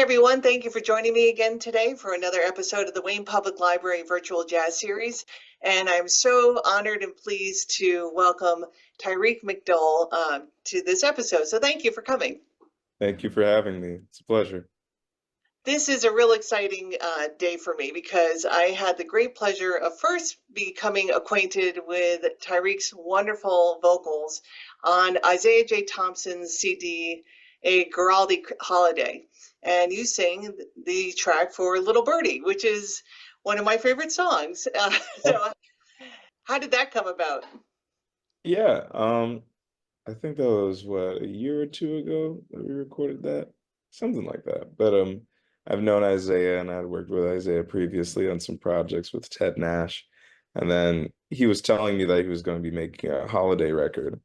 everyone. Thank you for joining me again today for another episode of the Wayne Public Library Virtual Jazz Series. And I'm so honored and pleased to welcome Tyreek McDole to this episode. So thank you for coming. Thank you for having me. It's a pleasure. This is a real exciting day for me because I had the great pleasure of first becoming acquainted with Tyreek's wonderful vocals on Isaiah J. Thompson's CD, A Giraldi Holiday. And you sang the track for Little Birdie, which is one of my favorite songs. So how did that come about? Yeah, I think that was what, a year or two ago that we recorded that, something like that. But I've known Isaiah and I'd worked with Isaiah previously on some projects with Ted Nash, and then he was telling me that he was going to be making a holiday record,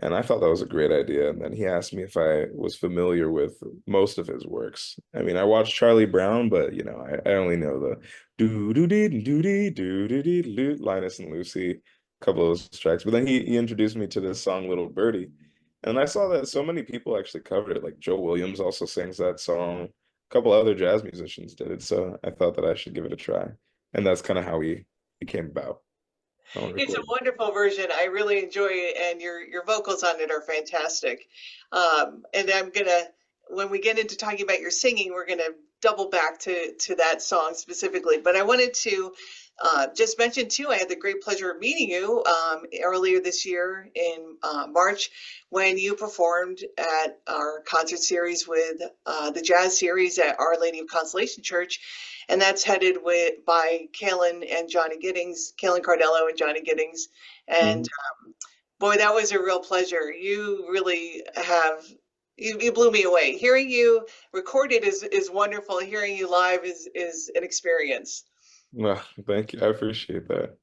and I thought that was a great idea. And then he asked me if I was familiar with most of his works. I mean, I watched Charlie Brown, but I only know the do do dee do dee do do dee doo Linus and Lucy, a couple of those tracks. But then he introduced me to this song Little Birdie. And I saw that so many people actually covered it. Like Joe Williams also sings that song. A couple other jazz musicians did it. So I thought that I should give it a try. And that's kind of how he came about on It's a recording. wonderful version. I really enjoy it, and your vocals on it are fantastic. And when we get into talking about your singing, we're gonna double back to that song specifically. But I wanted to just mention too, I had the great pleasure of meeting you earlier this year in March when you performed at our concert series with the jazz series at Our Lady of Consolation Church, and that's headed by Kalen and Johnny Giddings, Kalen Cardello and Johnny Giddings. And Mhm. boy, that was a real pleasure. You really have you blew me away. Hearing you recorded is wonderful. Hearing you live is an experience. Well, thank you. I appreciate that.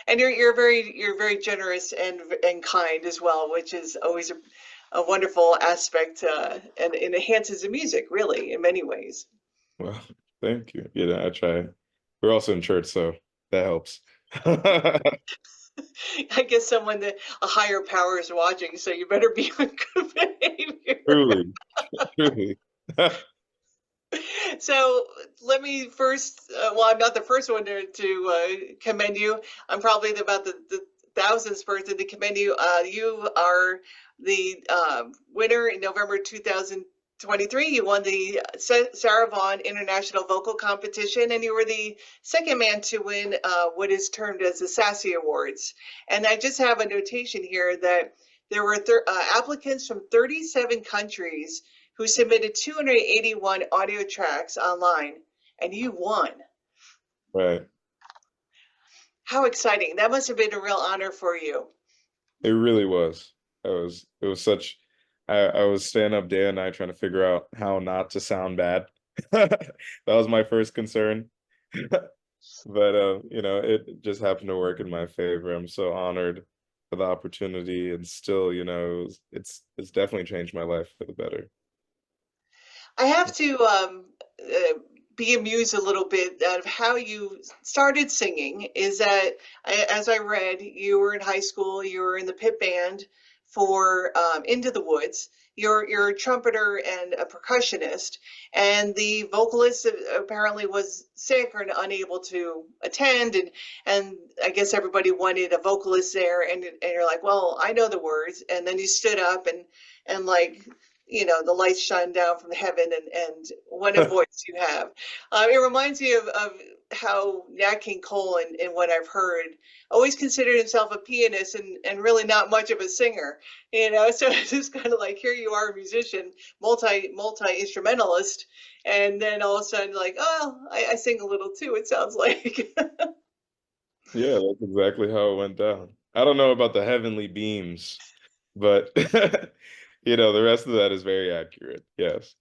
And you're very generous and kind as well, which is always a wonderful aspect and it enhances the music really in many ways. Well, thank you. I try. We're also in church, so that helps. I guess a higher power is watching, so you better be on good behavior. Truly, truly. So let me first, well, I'm not the first one to commend you. I'm probably about the thousandth person to commend you. You are the winner in November 2023. You won the Sarah Vaughan International Vocal Competition, and you were the second man to win what is termed as the Sassy Awards. And I just have a notation here that there were applicants from 37 countries who submitted 281 audio tracks online, and you won. Right. How exciting. That must have been a real honor for you. It really was. It was such I was staying up day and night trying to figure out how not to sound bad. That was my first concern. But it just happened to work in my favor. I'm so honored for the opportunity, and still, it's definitely changed my life for the better. I have to be amused a little bit of how you started singing. Is that, as I read, you were in high school, you were in the pit band for Into the Woods. You're a trumpeter and a percussionist, and the vocalist apparently was sick or unable to attend, and I guess everybody wanted a vocalist there, and you're like, well, I know the words, and then you stood up and like the lights shine down from heaven, and what a voice you have. It reminds me of how Nat King Cole, and what I've heard, always considered himself a pianist and really not much of a singer. So it's just kind of like, here you are, a musician, multi instrumentalist, and then all of a sudden like, oh, I sing a little too, it sounds like. Yeah, that's exactly how it went down. I don't know about the heavenly beams, but the rest of that is very accurate. Yes.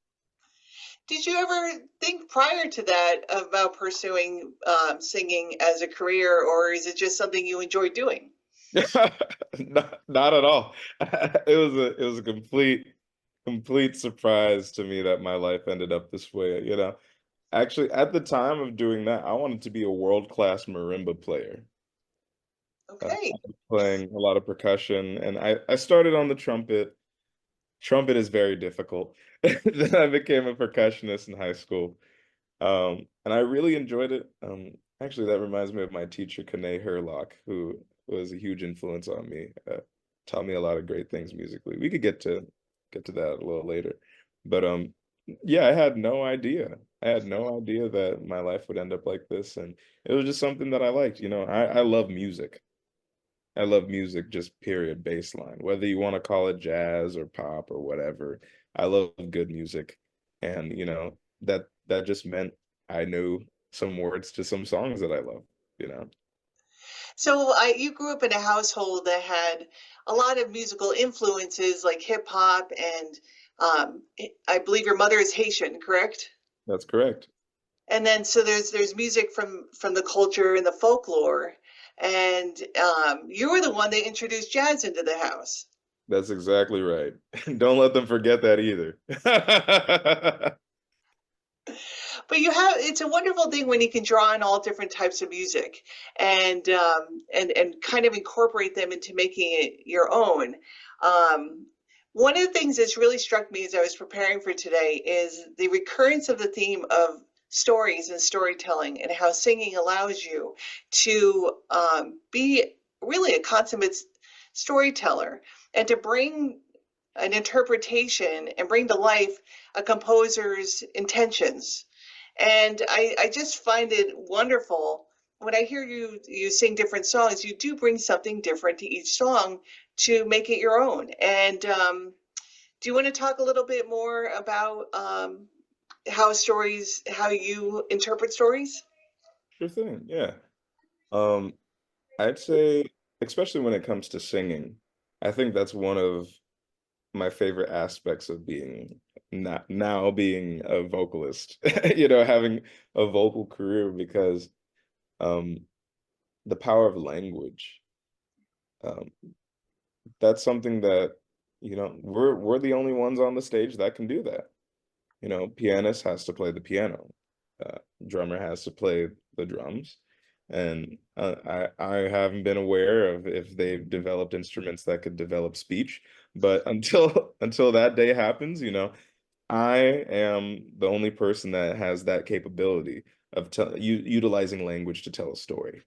Did you ever think prior to that about pursuing singing as a career, or is it just something you enjoy doing? Not at all. It was a complete surprise to me that my life ended up this way. Actually, at the time of doing that, I wanted to be a world-class marimba player. I Okay. was playing a lot of percussion, and I started on the trumpet. Trumpet is very difficult. Then I became a percussionist in high school. And I really enjoyed it. Actually, that reminds me of my teacher, Kane Herlock, who was a huge influence on me. Taught me a lot of great things musically. We could get to that a little later. But yeah, I had no idea. I had no idea that my life would end up like this, and it was just something that I liked. I love music. I love music, just period, baseline. Whether you want to call it jazz or pop or whatever, I love good music. And that just meant I knew some words to some songs that I love. So you grew up in a household that had a lot of musical influences like hip hop and I believe your mother is Haitian, correct? That's correct. And then so there's music from the culture and the folklore, and you were the one that introduced jazz into the house. That's exactly right. Don't let them forget that either. But you have it's a wonderful thing when you can draw in all different types of music and kind of incorporate them into making it your own. Um, One of the things that's really struck me as I was preparing for today is the recurrence of the theme of stories and storytelling and how singing allows you to be really a consummate storyteller and to bring an interpretation and bring to life a composer's intentions. And I just find it wonderful when I hear you sing different songs. You do bring something different to each song to make it your own. And do you want to talk a little bit more about how you interpret stories? Sure thing. Yeah. Um, I'd say, especially when it comes to singing, I think that's one of my favorite aspects of being not now being a vocalist, having a vocal career because um the power of language, um, that's something that, we're the only ones on the stage that can do that. Pianist has to play the piano, uh, drummer has to play the drums, and I haven't been aware of if they've developed instruments that could develop speech, but until that day happens, I am the only person that has that capability of utilizing language to tell a story.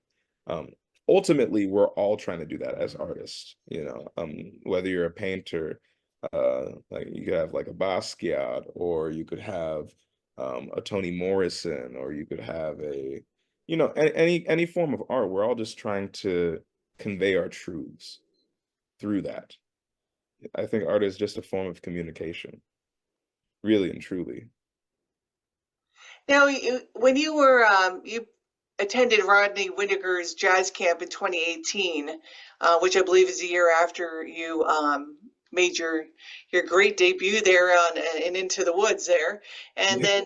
Um, Ultimately, we're all trying to do that as artists. Whether you're a painter, like you could have like a Basquiat, or you could have a Toni Morrison, or you could have any form of art. We're all just trying to convey our truths through that. I think art is just a form of communication, really and truly. Now, when you attended Rodney Winnegar's jazz camp in 2018, which I believe is the year after you made your great debut there on and Into the Woods there, and then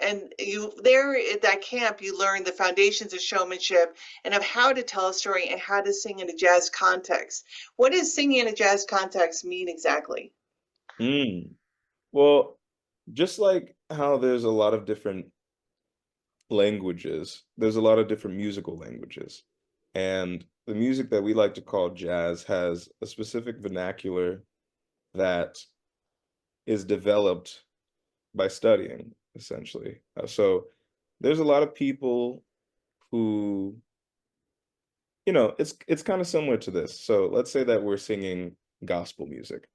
and you there at that camp you learned the foundations of showmanship and of how to tell a story and how to sing in a jazz context. What does singing in a jazz context mean exactly? Mm. Well, just like how there's a lot of different languages, there's a lot of different musical languages. And the music that we like to call jazz has a specific vernacular that is developed by studying, essentially. So there's a lot of people who, it's kind of similar to this. So let's say that we're singing gospel music.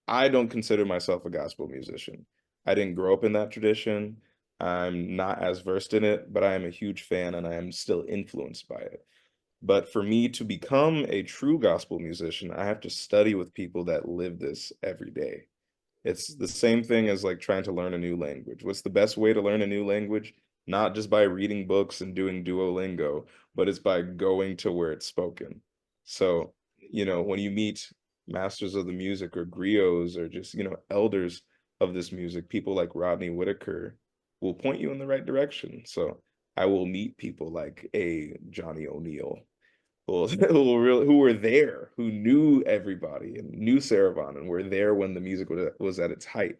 I don't consider myself a gospel musician. I didn't grow up in that tradition. I'm not as versed in it, but I am a huge fan and I am still influenced by it. But for me to become a true gospel musician, I have to study with people that live this every day. It's the same thing as like trying to learn a new language. What's the best way to learn a new language? Not just by reading books and doing Duolingo, but it's by going to where it's spoken. So, when you meet masters of the music or griots or just, elders of this music, people like Rodney Whitaker will point you in the right direction. So I will meet people like a Johnny O'Neill who were there, who knew everybody and knew Sarah and were there when the music was at its height.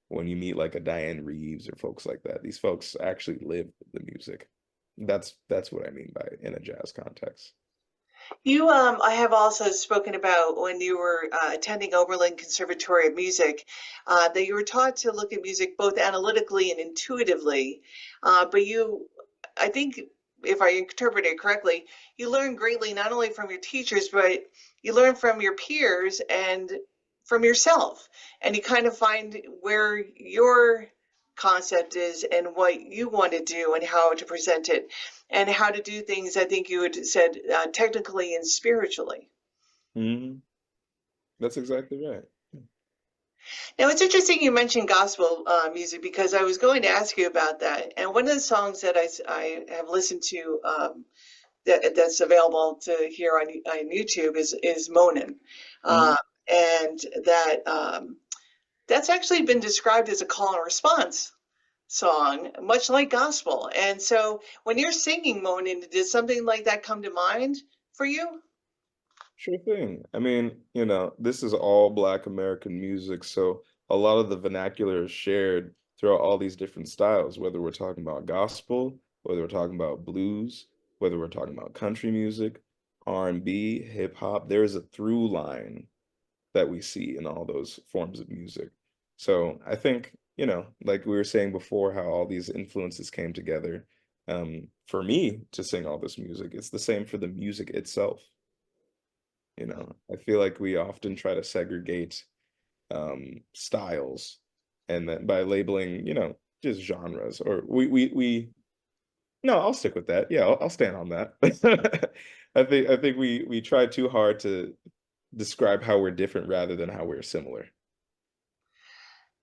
When you meet like a Diane Reeves or folks like that, these folks actually lived the music. That's what I mean by in a jazz context. I have also spoken about when you were attending Oberlin Conservatory of Music, that you were taught to look at music both analytically and intuitively. But I think, if I interpret it correctly, you learn greatly not only from your teachers, but you learn from your peers and from yourself. And you kind of find where your concept is and what you want to do and how to present it and how to do things. I think you had said technically and spiritually. Hmm. That's exactly right. Now, it's interesting you mentioned gospel music because I was going to ask you about that. And one of the songs that I have listened to that's available to hear on YouTube is Moanin'. Hmm. Uh, and that's actually been described as a call and response song, much like gospel. And so when you're singing Moanin', does something like that come to mind for you? Sure thing. I mean, this is all Black American music, so a lot of the vernacular is shared throughout all these different styles, whether we're talking about gospel, whether we're talking about blues, whether we're talking about country music, R&B, hip hop. There is a through line that we see in all those forms of music. So I think, like we were saying before, how all these influences came together. For me to sing all this music, it's the same for the music itself. I feel like we often try to segregate styles, and then by labeling, just genres, or we no, I'll stick with that. Yeah, I'll stand on that. I think we try too hard to describe how we're different rather than how we're similar.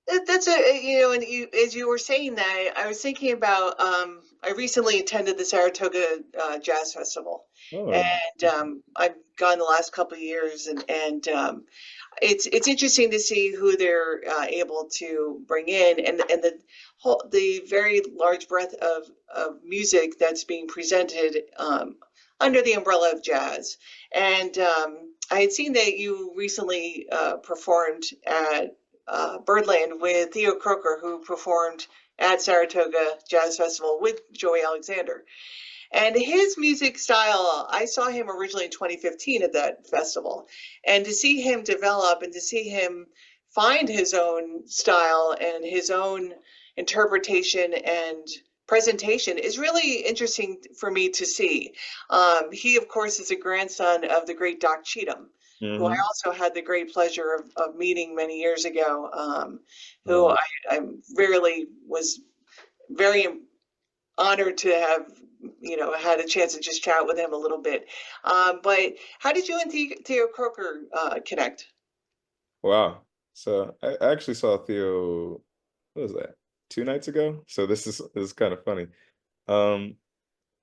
That's a and as you were saying that, I was thinking about I recently attended the Saratoga Jazz Festival, Oh, and I've gone the last couple of years, and it's interesting to see who they're able to bring in, and the very large breadth of music that's being presented under the umbrella of jazz. And I had seen that you recently performed at Birdland with Theo Croker, who performed at Saratoga Jazz Festival with Joey Alexander. And his music style, I saw him originally in 2015 at that festival. And to see him develop and to see him find his own style and his own interpretation and presentation is really interesting for me to see. He, of course, is a grandson of the great Doc Cheatham, who I hmm. also had the great pleasure of meeting many years ago, who Oh, I rarely was very honored to have had a chance to just chat with him a little bit. But how did you and Theo Croker connect? wow. So I actually saw Theo, what was that? 2 nights ago. So this is kind of funny. Um,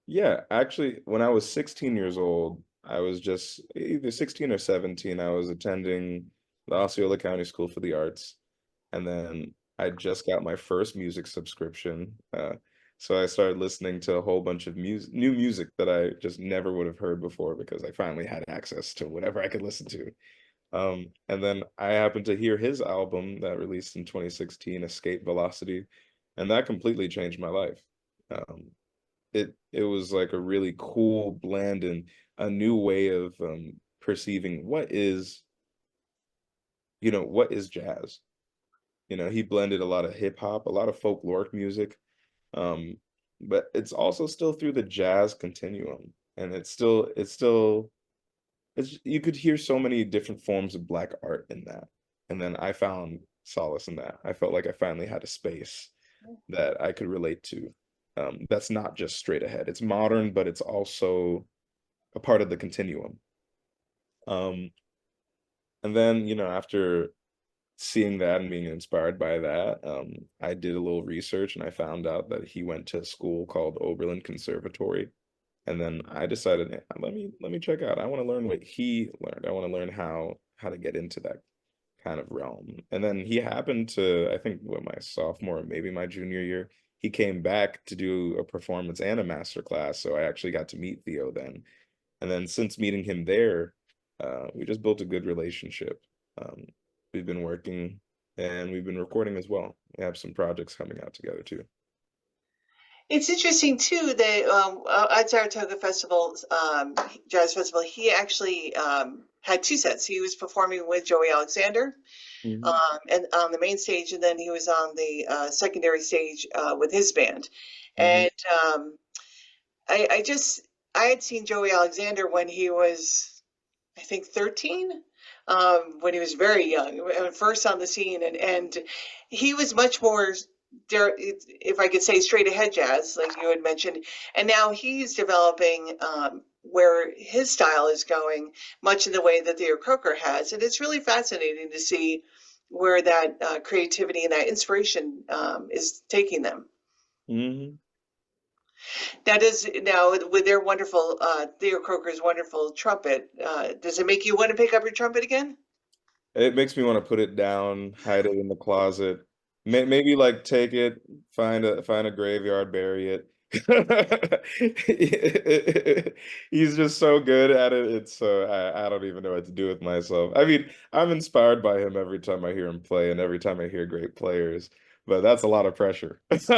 Yeah, actually, when I was 16 years old, I was just either 16 or 17. I was attending the Osceola County School for the Arts, and then I just got my first music subscription. So I started listening to a whole bunch of new music that I just never would have heard before because I finally had access to whatever I could listen to. And then I happened to hear his album that released in 2016, Escape Velocity, and that completely changed my life. Um, it was like a really cool blend and a new way of perceiving what is jazz. He blended a lot of hip hop, a lot of folkloric music, um, but it's also still through the jazz continuum, and you could hear so many different forms of black art in that, and then I found solace in that. I felt like I finally had a space that I could relate to. That's not just straight ahead. It's modern, but it's also a part of the continuum. Um, and then, after seeing that and being inspired by that, I did a little research and I found out that he went to a school called Oberlin Conservatory. And then I decided, let me check out. I want to learn what he learned. I want to learn how to get into that kind of realm. And then he happened to, I think, what, my sophomore, maybe my junior year, he came back to do a performance and a master class. So I actually got to meet Theo then. And then since meeting him there, we just built a good relationship. Um, we've been working and we've been recording as well. We have some projects coming out together too. It's interesting too that at Saratoga Festival, Jazz Festival, he actually had two sets. He was performing with Joey Alexander, Hmm. and on the main stage, and then he was on the secondary stage with his band. Hmm. And I just I had seen Joey Alexander when he was, I think, 13, when he was very young, first on the scene, and he was much more, if I could say, straight ahead jazz, like you had mentioned, and now he's developing where his style is going, much in the way that Theo Croker has, and it's really fascinating to see where that creativity and that inspiration is taking them. Hmm. Now with their wonderful Theo Croker's wonderful trumpet. Does it make you want to pick up your trumpet again? It makes me want to put it down, hide it in the closet. Maybe like take it, find a graveyard, bury it. He's just so good at it. I don't even know what to do with myself. I mean, I'm inspired by him every time I hear him play and every time I hear great players, but that's a lot of pressure. It's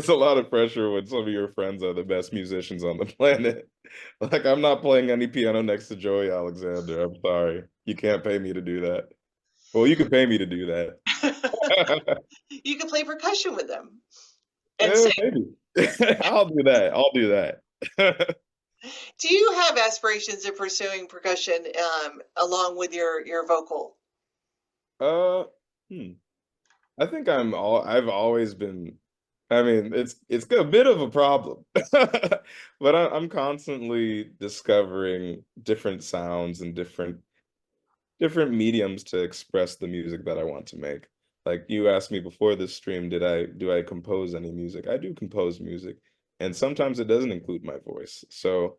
a lot of pressure when some of your friends are the best musicians on the planet. Like, I'm not playing any piano next to Joey Alexander. I'm sorry. You can't pay me to do that. Well, you can pay me to do that. You could play percussion with them and Yeah, sing. maybe. I'll do that. I'll do that. Do you have aspirations of pursuing percussion along with your vocal? Uh, hmm. I think I've always been, I mean, it's a bit of a problem. But I'm constantly discovering different sounds and different mediums to express the music that I want to make. Like you asked me before this stream, do I compose any music? I do compose music, and sometimes it doesn't include my voice. So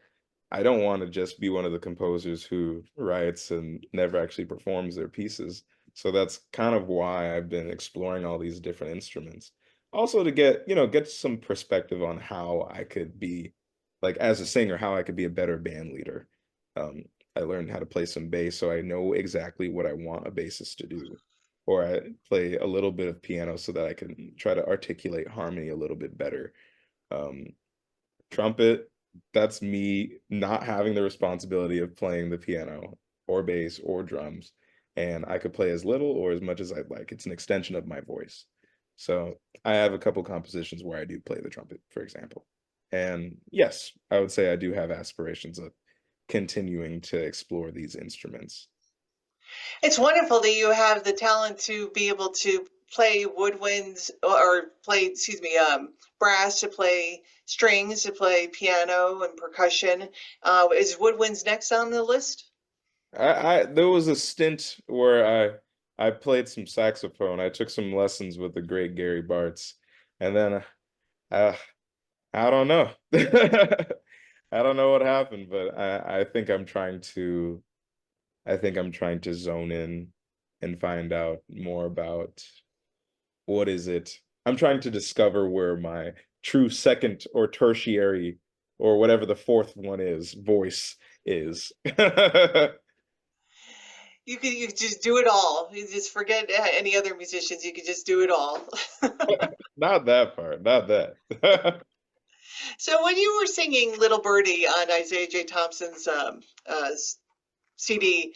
I don't want to just be one of the composers who writes and never actually performs their pieces. So that's kind of why I've been exploring all these different instruments. Also to get some perspective on how I could be, like as a singer, how I could be a better band leader. Um, I learned how to play some bass, so I know exactly what I want a bassist to do. Or I play a little bit of piano so that I can try to articulate harmony a little bit better. Um, Trumpet, that's me not having the responsibility of playing the piano or bass or drums. And I could play as little or as much as I'd like. It's an extension of my voice. So I have a couple compositions where I do play the trumpet, for example. And yes, I would say I do have aspirations of continuing to explore these instruments. It's wonderful that you have the talent to be able to play woodwinds or play, excuse me, brass, to play strings, to play piano and percussion. Is woodwinds next on the list? I there was a stint where I played some saxophone. I took some lessons with the great Gary Bartz, and then uh, I don't know. I don't know what happened, but I think I'm trying to zone in and find out more about what is it. I'm trying to discover where my true second or tertiary or whatever the fourth one is, voice is. You could just do it all. You just forget any other musicians. You could just do it all. Not that part, not that. So when you were singing "Little Birdie" on Isaiah J. Thompson's CD,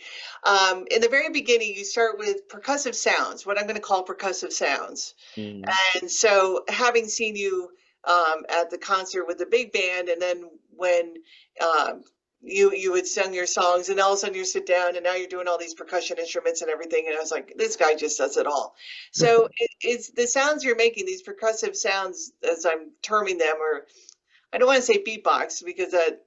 in the very beginning, you start with percussive sounds, what I'm going to call percussive sounds. Mm, And so, having seen you at the concert with the big band, and then when um, you had sung your songs, and all of a sudden you sit down, and now you're doing all these percussion instruments and everything, and I was like, this guy just does it all. So it's the sounds you're making, these percussive sounds, as I'm terming them, or I don't want to say beatbox because that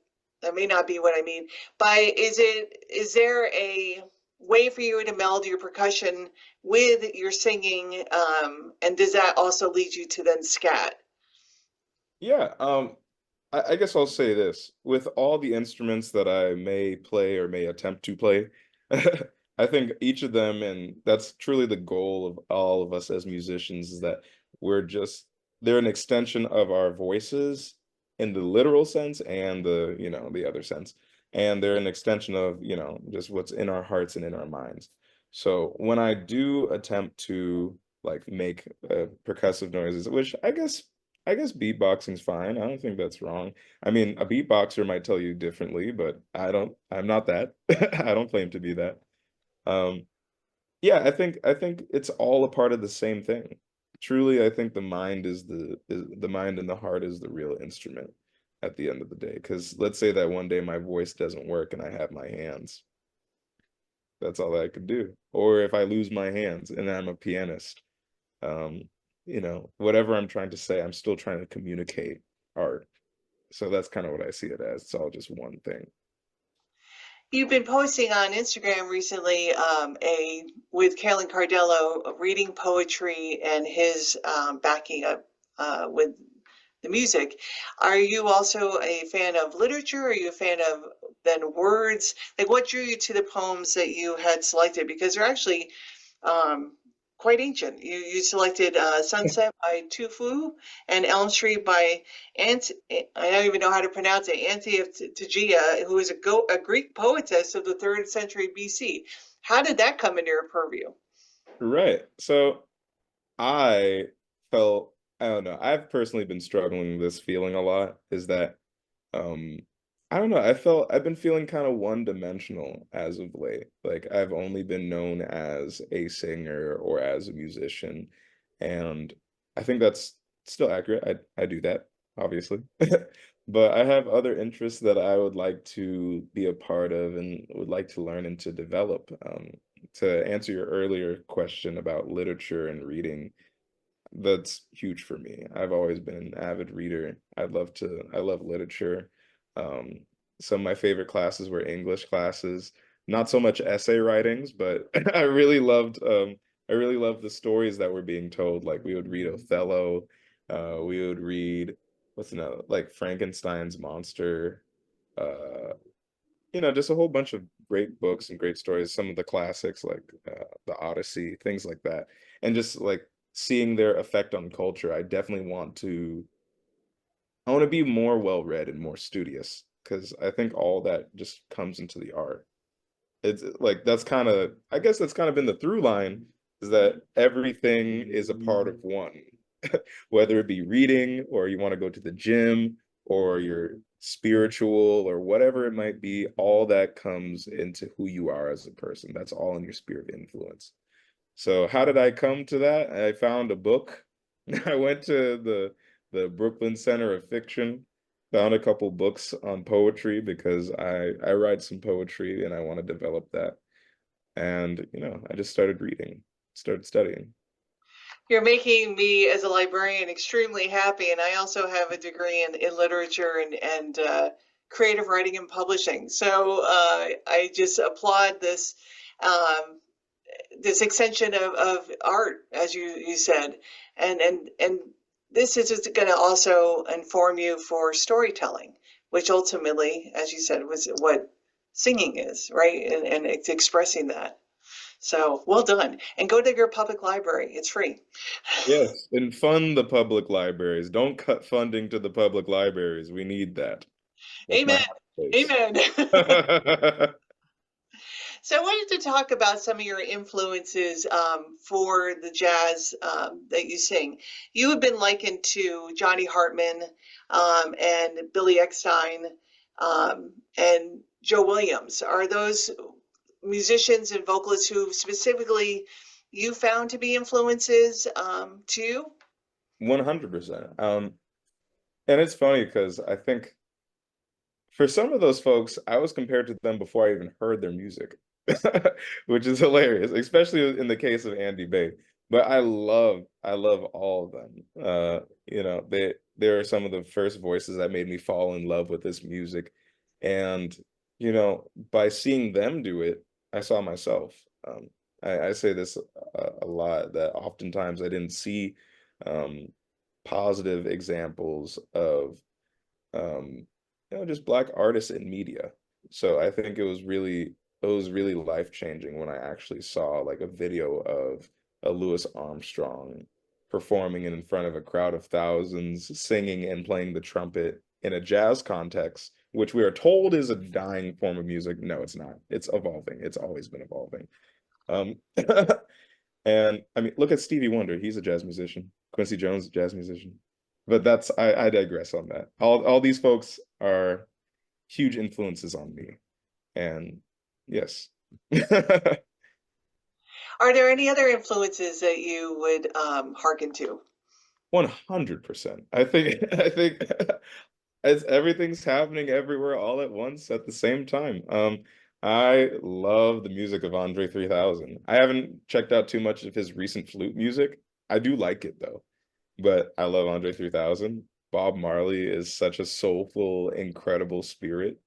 may not be what I mean. But is there a way for you to meld your percussion with your singing, and does that also lead you to then scat? Yeah, I guess I'll say this. With all the instruments that I may play or may attempt to play, I think each of them, and that's truly the goal of all of us as musicians, is that we're just, they're an extension of our voices in the literal sense and the other sense. And they're an extension of, just what's in our hearts and in our minds. So when I do attempt to like make percussive noises, which I guess I guess beatboxing's fine. I don't think that's wrong. I mean, a beatboxer might tell you differently, but I'm not that. I don't claim to be that. Um, yeah, I think it's all a part of the same thing. Truly, I think the mind and the heart is the real instrument at the end of the day. Because let's say that one day my voice doesn't work and I have my hands. That's all I could do. Or if I lose my hands and I'm a pianist, um, whatever I'm trying to say, I'm still trying to communicate art. So that's kind of what I see it as. It's all just one thing. You've been posting on Instagram recently, a with Carolyn Cardello reading poetry and his backing up with the music. Are you also a fan of literature? Are you a fan of then words? Like, what drew you to the poems that you had selected? Because they're actually um, quite ancient. You selected Sunset by Tu Fu and Elm Tree by Ant. I don't even know how to pronounce it. Antipategia, who is a Greek poetess of the third century BC. How did that come into your purview? Right. So I felt, I don't know, I've personally been struggling with this feeling a lot, is that um I don't know, I've been feeling kind of one-dimensional as of late. Like I've only been known as a singer or as a musician, and I think that's still accurate. I do that, obviously. But I have other interests that I would like to be a part of and would like to learn and to develop. To answer your earlier question about literature and reading, that's huge for me. I've always been an avid reader. I love literature. Um, some of my favorite classes were English classes, not so much essay writings, but I really loved the stories that were being told. Like we would read Othello, we would read what's another, like Frankenstein's monster, uh, just a whole bunch of great books and great stories, some of the classics like the Odyssey, things like that. And just like seeing their effect on culture, I want to be more well-read and more studious because I think all that just comes into the art. It's like I guess that's kind of been the through line, is that everything is a part of one. Whether it be reading or you want to go to the gym or you're spiritual or whatever it might be, all that comes into who you are as a person. That's all in your sphere of influence. So how did I come to that? I found a book. I went to the Brooklyn Center of Fiction, found a couple books on poetry because I write some poetry and I want to develop that. And, I just started reading, started studying. You're making me, as a librarian, extremely happy, and I also have a degree in literature and creative writing and publishing. So I just applaud um, this extension of art, as you said, and this is just going to also inform you for storytelling, which ultimately, as you said, was what singing is, right? And it's expressing that. So well done, and go to your public library. It's free. Yes, and fund the public libraries. Don't cut funding to the public libraries. We need that. That's my Amen. hot takes. Amen. So I wanted to talk about some of your influences for the jazz that you sing. You have been likened to Johnny Hartman and Billy Eckstine and Joe Williams. Are those musicians and vocalists who specifically you found to be influences to you? 100%. And it's funny because I think for some of those folks, I was compared to them before I even heard their music, which is hilarious, especially in the case of Andy Bay. But I love all of them. They are some of the first voices that made me fall in love with this music. And, by seeing them do it, I saw myself. I say this a lot, that oftentimes I didn't see um, positive examples of um, just Black artists in media. So I think it was really life-changing when I actually saw like a video of a Louis Armstrong performing in front of a crowd of thousands, singing and playing the trumpet in a jazz context, which we are told is a dying form of music. No, it's not. It's evolving. It's always been evolving. Um, and I mean, look at Stevie Wonder. He's a jazz musician. Quincy Jones, a jazz musician. But that's I digress on that. All these folks are huge influences on me. And yes. Are there any other influences that you would hearken to? 100%. I think as everything's happening everywhere all at once at the same time. I love the music of Andre 3000. I haven't checked out too much of his recent flute music. I do like it though, but I love Andre 3000. Bob Marley is such a soulful, incredible spirit.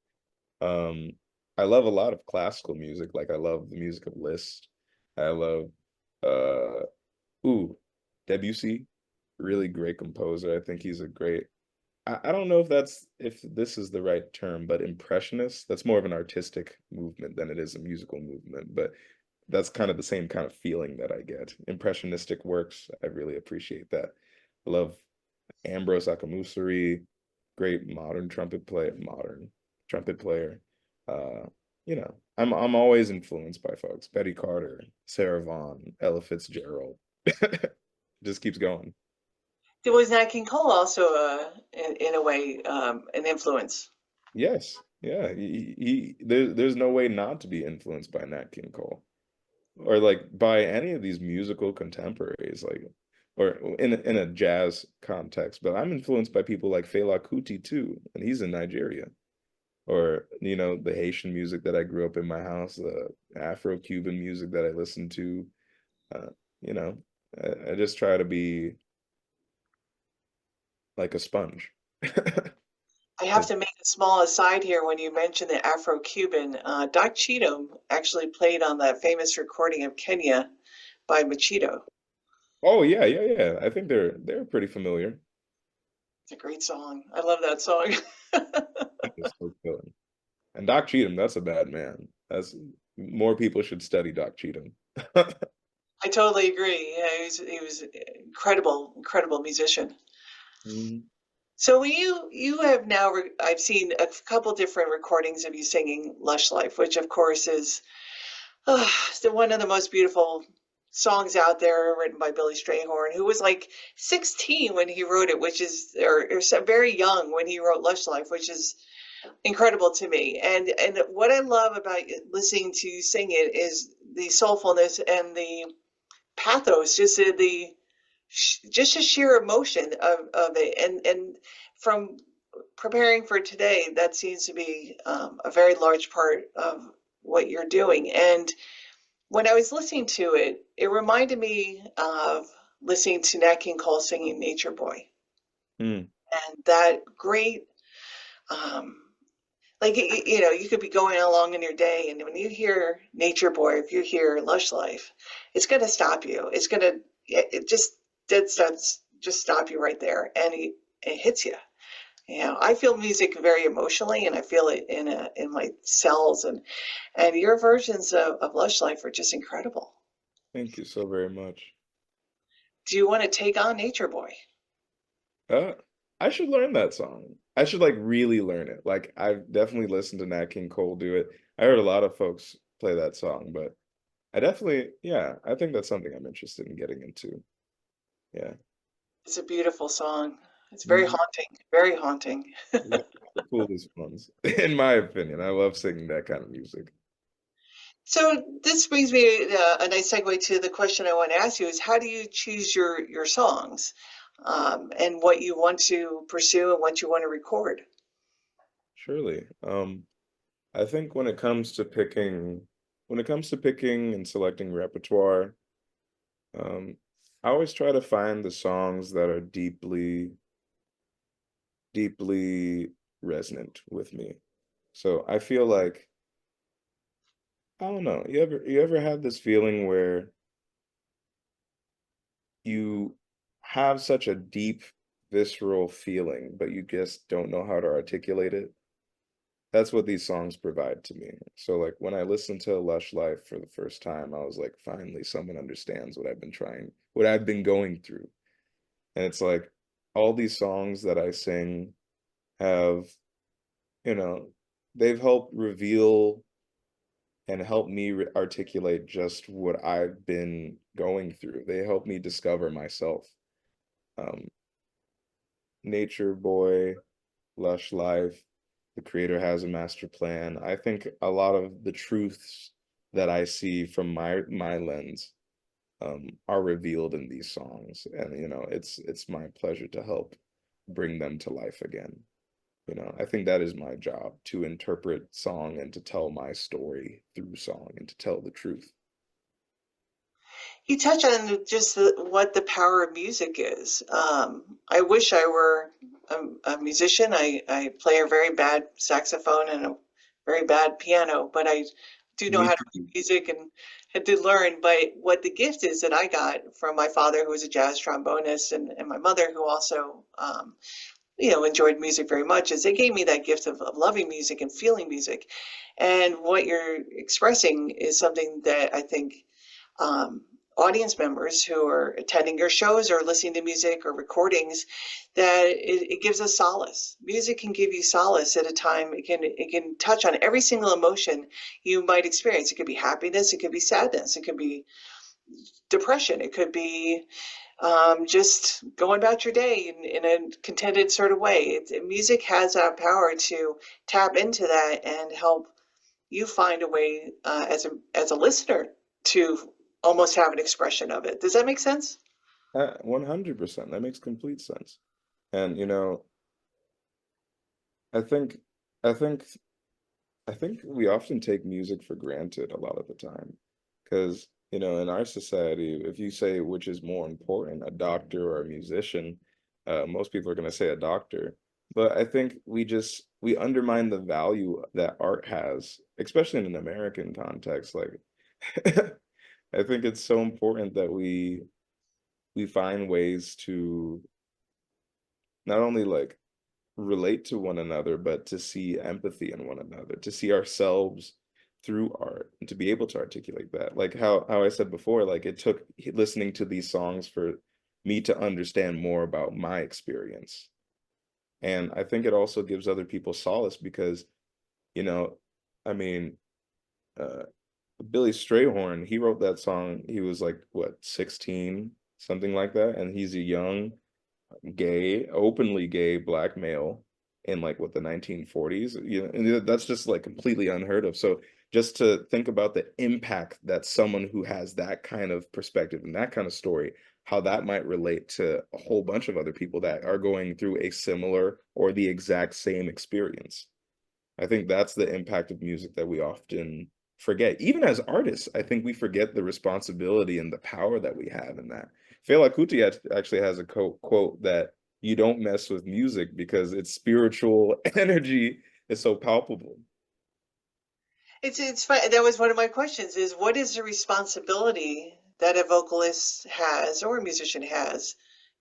Um, I love a lot of classical music. Like I love the music of Liszt. I love uh ooh, Debussy, really great composer. I think he's a great I don't know if this is the right term, but impressionist, that's more of an artistic movement than it is a musical movement, but that's kind of the same kind of feeling that I get. Impressionistic works, I really appreciate that. I love Ambrose Akamusori, great modern trumpet player. Uh, I'm always influenced by folks. Betty Carter, Sarah Vaughan, Ella Fitzgerald. Just keeps going. Was Nat King Cole also, in a way, an influence? Yes. Yeah. There's no way not to be influenced by Nat King Cole or like by any of these musical contemporaries, like or in a jazz context. But I'm influenced by people like Fela Kuti too, and he's in Nigeria. Or the Haitian music that I grew up in my house, the Afro-Cuban music that I listened to. Uh, you know, I just try to be like a sponge. I have to make a small aside here when you mentioned the Afro-Cuban. Doc Cheatham actually played on that famous recording of Kenya by Machito. Oh yeah, yeah, yeah. I think they're pretty familiar. It's a great song. I love that song. That is so good. And Doc Cheatham, that's a bad man. That's more people should study Doc Cheatham. I totally agree. Yeah, he was incredible, incredible musician. Mhm. So when you have now, I've seen a couple different recordings of you singing "Lush Life," which of course is one of the most beautiful songs out there, written by Billy Strayhorn, who was like 16 when he wrote it, which is or very young when he wrote "Lush Life," which is incredible to me. And what I love about listening to you sing it is the soulfulness and the pathos, just the sheer emotion of it. And from preparing for today, that seems to be a very large part of what you're doing. And when I was listening to it, it reminded me of listening to Nat King Cole singing Nature Boy. Mm. And that great, um, like, you could be going along in your day, and when you hear Nature Boy, if you hear Lush Life, it's going to stop you. It's going to, it just dead stops, just stop you right there, and it hits you. I feel music very emotionally, and I feel it in my cells, and your versions of Lush Life are just incredible. Thank you so very much. Do you want to take on Nature Boy? Uh, I should learn that song. I should like really learn it. Like I've definitely listened to Nat King Cole do it. I heard a lot of folks play that song, but I definitely, yeah, I think that's something I'm interested in getting into. Yeah. It's a beautiful song. It's very Mhm. haunting, very haunting. Yeah, the coolest ones, in my opinion. I love singing that kind of music. So this brings me a nice segue to the question I want to ask you is how do you choose your songs, and what you want to pursue and what you want to record? Surely. I think when it comes to picking and selecting repertoire, um, I always try to find the songs that are deeply resonant with me. So I feel like, I don't know, you ever had this feeling where you have such a deep, visceral feeling, but you just don't know how to articulate it? That's what these songs provide to me. So like when I listened to Lush Life for the first time, I was like, finally someone understands what I've been going through. And it's like all these songs that I sing have, you know, they've helped reveal and help me articulate just what I've been going through. They help me discover myself. Um, nature boy, lush life, the creator has a master plan. I think a lot of the truths that I see from my lens are revealed in these songs, and it's my pleasure to help bring them to life again. I think that is my job, to interpret song and to tell my story through song and to tell the truth. You touch on just what the power of music is. I wish I were a musician. I play a very bad saxophone and a very bad piano, but I do know Me how to read too. music and had to learn. But what the gift is that I got from my father, who was a jazz trombonist, and my mother, who also enjoyed music very much, is they gave me that gift of loving music and feeling music. And what you're expressing is something that I think um, audience members who are attending your shows or listening to music or recordings, that it gives us solace. Music can give you solace at a time. It can touch on every single emotion you might experience. It could be happiness, it could be sadness, it could be depression, it could be just going about your day in a contented sort of way. Music has that power to tap into that and help you find a way as a listener to almost have an expression of it. Does that make sense? 100%. That makes complete sense. And I think I think I think we often take music for granted a lot of the time. Because, in our society, if you say which is more important, a doctor or a musician, most people are going to say a doctor. But I think we undermine the value that art has, especially in an American context. Like, I think it's so important that we find ways to not only like relate to one another, but to see empathy in one another, to see ourselves through art, and to be able to articulate that. Like how I said before, like it took listening to these songs for me to understand more about my experience. And I think it also gives other people solace because, you know, I mean, uh, Billy Strayhorn, he wrote that song, he was like, what, 16, something like that, and he's a young gay, openly gay black male in like what, the 1940s. And that's just like completely unheard of. So just to think about the impact that someone who has that kind of perspective and that kind of story, how that might relate to a whole bunch of other people that are going through a similar or the exact same experience. I think that's the impact of music that we often forget. Even as artists, I think we forget the responsibility and the power that we have in that. Fela Kuti actually has a quote that you don't mess with music because its spiritual energy is so palpable. It's fun. That was one of my questions: is what is the responsibility that a vocalist has or a musician has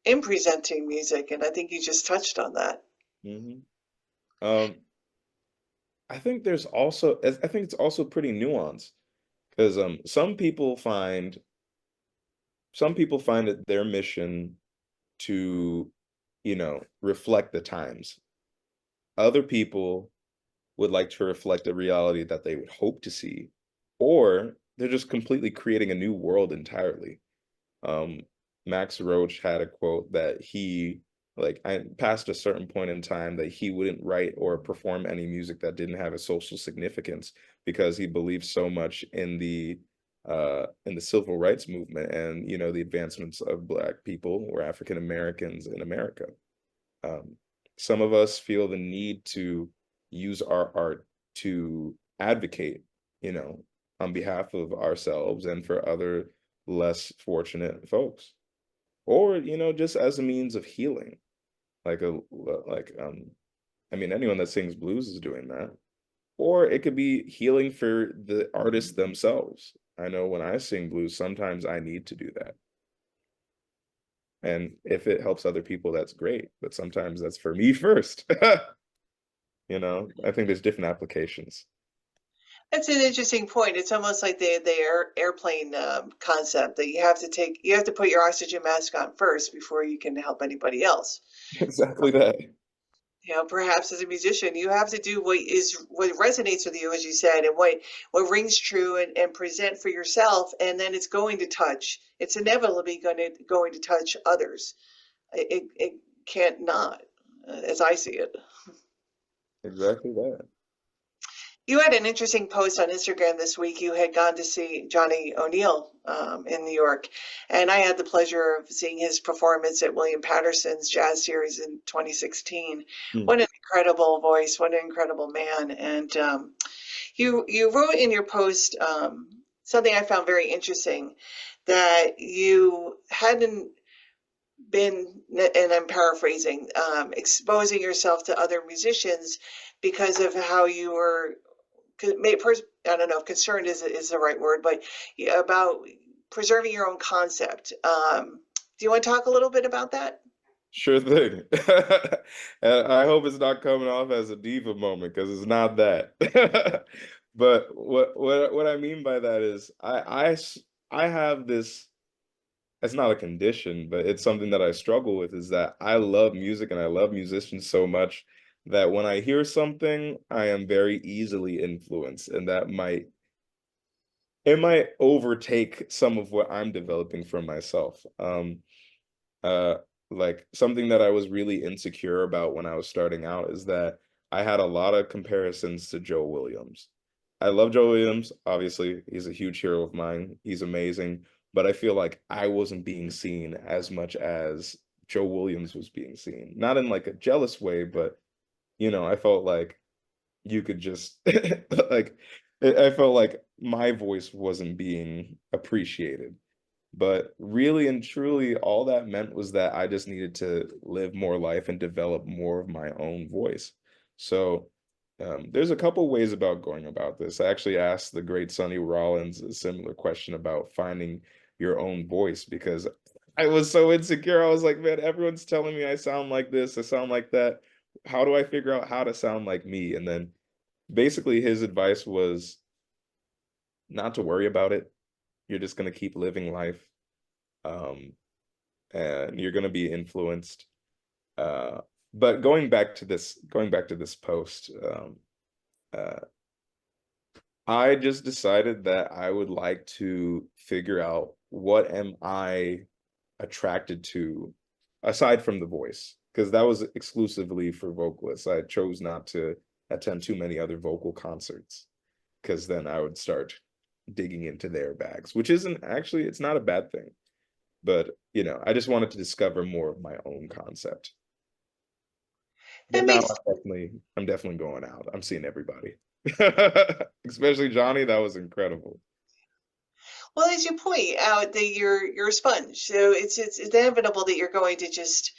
in presenting music? And I think you just touched on that. Hmm. Um, I think it's also pretty nuanced because some people find it their mission to, reflect the times. Other people would like to reflect a reality that they would hope to see, or they're just completely creating a new world entirely. Um, Max Roach had a quote that past a certain point in time that he wouldn't write or perform any music that didn't have a social significance because he believed so much in the civil rights movement and the advancements of Black people or African Americans in America. Um, some of us feel the need to use our art to advocate, you know, on behalf of ourselves and for other less fortunate folks, or just as a means of healing. Like I mean, anyone that sings blues is doing that, or it could be healing for the artists themselves. I know when I sing blues, sometimes I need to do that. And if it helps other people, that's great. But sometimes that's for me first. I think there's different applications. That's an interesting point. It's almost like the airplane concept that you have to put your oxygen mask on first before you can help anybody else. Exactly that. Perhaps as a musician, you have to do what resonates with you, as you said, and what rings true, and present for yourself, and then it's going to touch. It's inevitably going to touch others. It can't not. as I see it. Exactly that. You had an interesting post on Instagram this week. You had gone to see Johnny O'Neill in New York, and I had the pleasure of seeing his performance at William Patterson's Jazz Series in 2016. Hmm. What an incredible voice! What an incredible man! And you wrote in your post something I found very interesting, that you hadn't been, and I'm paraphrasing, exposing yourself to other musicians because of how you were, I don't know if concerned is the right word, but about preserving your own concept. Do you want to talk a little bit about that? Sure thing. And I hope it's not coming off as a diva moment because it's not that. But what I mean by that is I have this, it's not a condition, but it's something that I struggle with, is that I love music and I love musicians so much that when I hear something, I am very easily influenced, and that might it might overtake some of what I'm developing for myself. Uh, like something that I was really insecure about when I was starting out is that I had a lot of comparisons to Joe Williams. I love Joe Williams, obviously, he's a huge hero of mine. He's amazing, but I feel like I wasn't being seen as much as Joe Williams was being seen. Not in like a jealous way, but I felt like you could just like I felt like my voice wasn't being appreciated. But really and truly, all that meant was that I just needed to live more life and develop more of my own voice. So there's a couple ways about going about this. I actually asked the great Sonny Rollins a similar question about finding your own voice because I was so insecure. I was like, man, everyone's telling me I sound like this, I sound like that. How do I figure out how to sound like me? And then basically his advice was not to worry about it. You're just going to keep living life. Um, and you're going to be influenced. Uh, but going back to this post, uh, I just decided that I would like to figure out what am I attracted to aside from the voice, because that was exclusively for vocalists. I chose not to attend too many other vocal concerts because then I would start digging into their bags, which isn't actually, it's not a bad thing. But, I just wanted to discover more of my own concept. But That now makes I'm definitely going out. I'm seeing everybody. Especially Johnny, that was incredible. Well, as you point out, that you're a sponge, so it's inevitable that you're going to just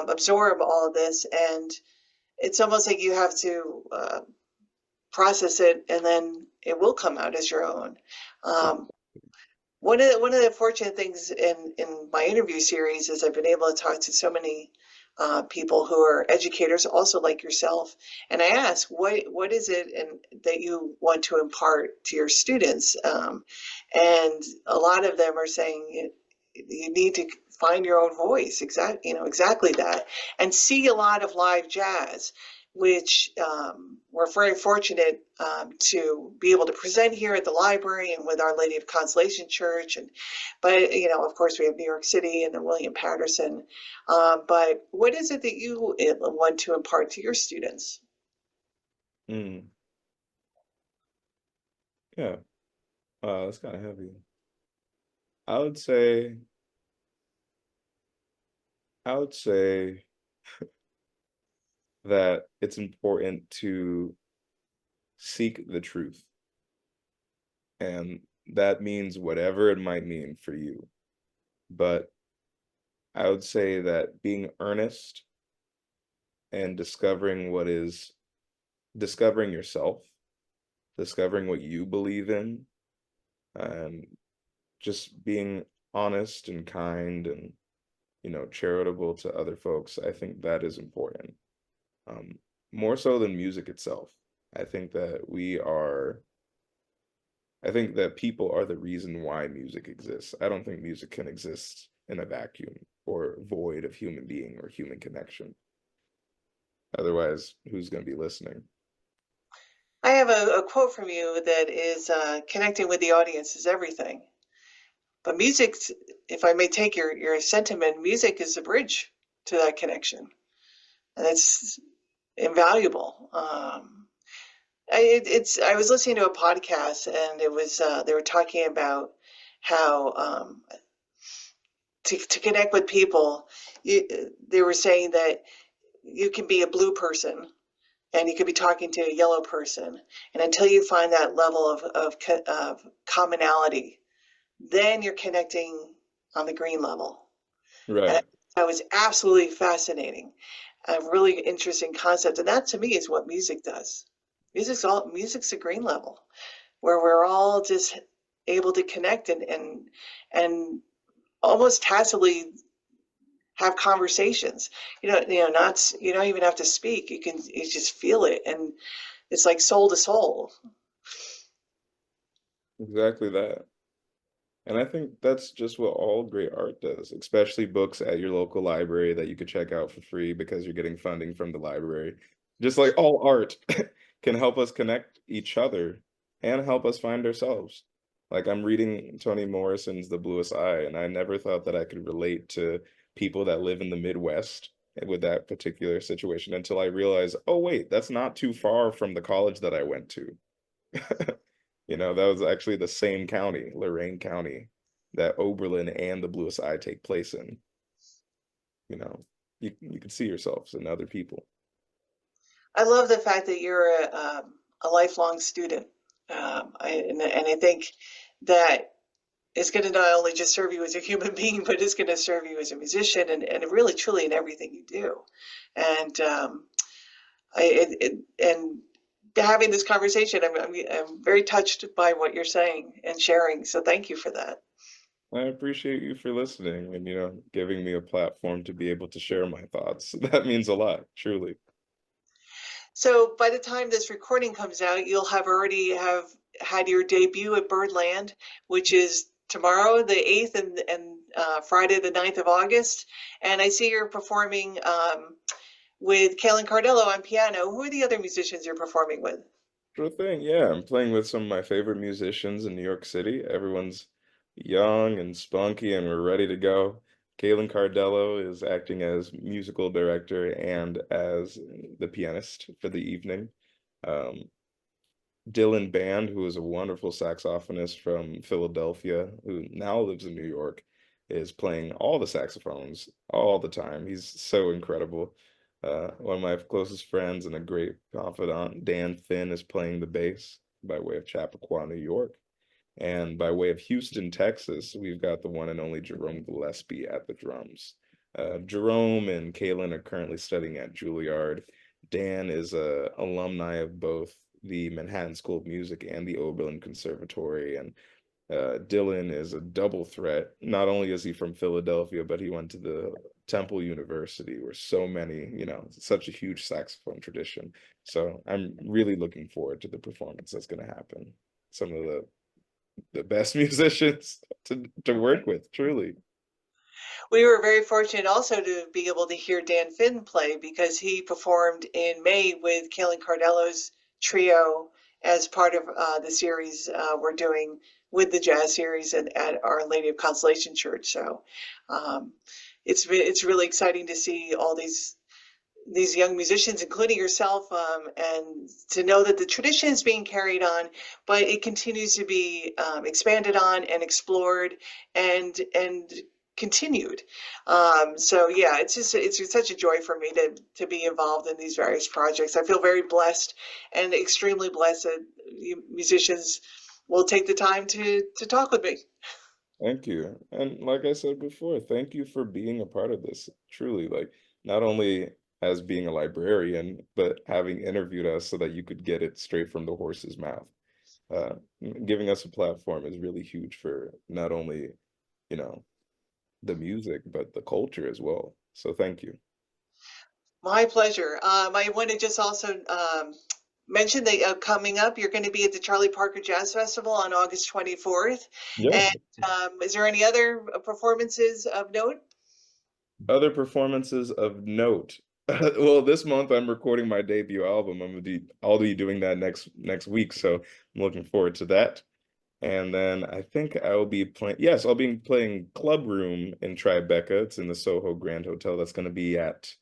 absorb all of this, and it's almost like you have to process it, and then it will come out as your own. Um, one of the fortunate things in my interview series is I've been able to talk to so many people who are educators, also like yourself, and I ask, what is it that you want to impart to your students? And a lot of them are saying you need to find your own voice, exactly that, and see a lot of live jazz, which we're very fortunate to be able to present here at the library and with Our Lady of Consolation Church. But of course, we have New York City and then William Patterson. But what is it that you want to impart to your students? Mm, yeah, that's kind of heavy. I would say, I would say that it's important to seek the truth, and that means whatever it might mean for you. But I would say that being earnest and discovering yourself, discovering what you believe in, and just being honest and kind and charitable to other folks. I think that is important, um, more so than music itself. I think that I think that people are the reason why music exists. I don't think music can exist in a vacuum or void of human being or human connection. Otherwise, who's going to be listening? I have a quote from you that is connecting with the audience is everything. But music, if I may take your sentiment, music is the bridge to that connection. and it's invaluable. I was listening to a podcast, and it was they were talking about how to connect with people. They were saying that you can be a blue person and you could be talking to a yellow person, and until you find that level of commonality, then you're connecting on the green level. And Right. that was absolutely fascinating, a really interesting concept. And that to me is what music does. Music's a green level where we're all just able to connect and almost tacitly have conversations. Not you don't even have to speak. You just feel it, and it's like soul to soul. Exactly that. And I think that's just what all great art does, especially books at your local library that you could check out for free because you're getting funding from the library. Just like all art can help us connect each other and help us find ourselves. Like I'm reading Toni Morrison's The Bluest Eye, and I never thought that I could relate to people that live in the Midwest with that particular situation until I realized, oh wait, that's not too far from the college that I went to. That was actually the same county, Lorain County, that Oberlin and the Bluest Eye take place in. You know, you can see yourselves in other people. I love the fact that you're a lifelong student. And I think that it's going to not only just serve you as a human being, but it's going to serve you as a musician and really truly in everything you do. And and having this conversation, I'm very touched by what you're saying and sharing. So thank you for that. I appreciate you for listening and giving me a platform to be able to share my thoughts. That means a lot, truly. So by the time this recording comes out, you'll have already have had your debut at Birdland, which is tomorrow, the 8th, and Friday, the 9th of August. And I see you're performing with Kalen Cardello on piano. Who are the other musicians you're performing with? Sure thing. Yeah, I'm playing with some of my favorite musicians in New York City. Everyone's young and spunky, and we're ready to go. Galen Cardello is acting as musical director and as the pianist for the evening. Um, Dylan Band, who is a wonderful saxophonist from Philadelphia, who now lives in New York, is playing all the saxophones all the time. He's so incredible. One of my closest friends and a great confidant, Dan Finn, is playing the bass by way of Chappaqua, New York. And by way of Houston, Texas, we've got the one and only Jerome Gillespie at the drums. Jerome and Kaylin are currently studying at Juilliard. Dan is a alumni of both the Manhattan School of Music and the Oberlin Conservatory. And Dylan is a double threat. Not only is he from Philadelphia, but he went to the Temple University, where so many, such a huge saxophone tradition. So I'm really looking forward to the performance that's going to happen. Some of the best musicians to work with, truly. We were very fortunate also to be able to hear Dan Finn play because he performed in May with Kalen Cardello's trio as part of the series we're doing with the jazz series at Our Lady of Consolation Church. So um, it's really exciting to see all these young musicians, including yourself, and to know that the tradition is being carried on, but it continues to be expanded on and explored and continued. So yeah, it's such a joy for me to be involved in these various projects. I feel very blessed and extremely blessed that you musicians will take the time to talk with me. Thank you. And like I said before, thank you for being a part of this. Truly, like not only as being a librarian, but having interviewed us so that you could get it straight from the horse's mouth. Uh, Giving us a platform is really huge for not only, you know, the music, but the culture as well. So thank you. My pleasure. I want to just also mention that coming up, you're going to be at the Charlie Parker Jazz Festival on August 24th. Yeah. And is there any other performances of note? Other performances of note. Well, this month I'm recording my debut album. I'll be doing that next week, so I'm looking forward to that. And then I think I'll be playing, yes, I'll be playing Club Room in Tribeca. It's in the Soho Grand Hotel. That's going to be at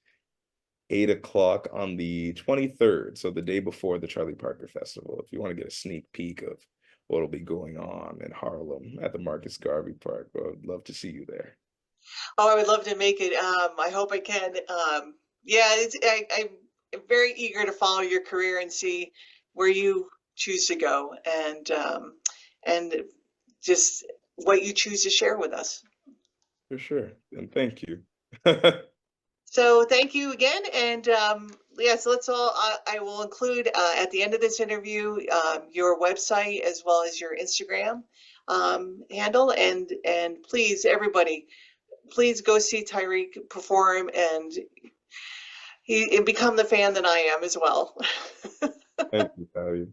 8 o'clock on the 23rd, so the day before the Charlie Parker Festival. If you want to get a sneak peek of what'll be going on in Harlem at the Marcus Garvey Park, I would love to see you there. Oh, I would love to make it. I hope I can. Yeah, I'm very eager to follow your career and see where you choose to go, and just what you choose to share with us. For sure. And thank you. So thank you again, and yeah, so let's all. I will include at the end of this interview your website as well as your Instagram handle, and please, everybody, please go see Tyreek perform and become the fan that I am as well. Thank you, Tavi.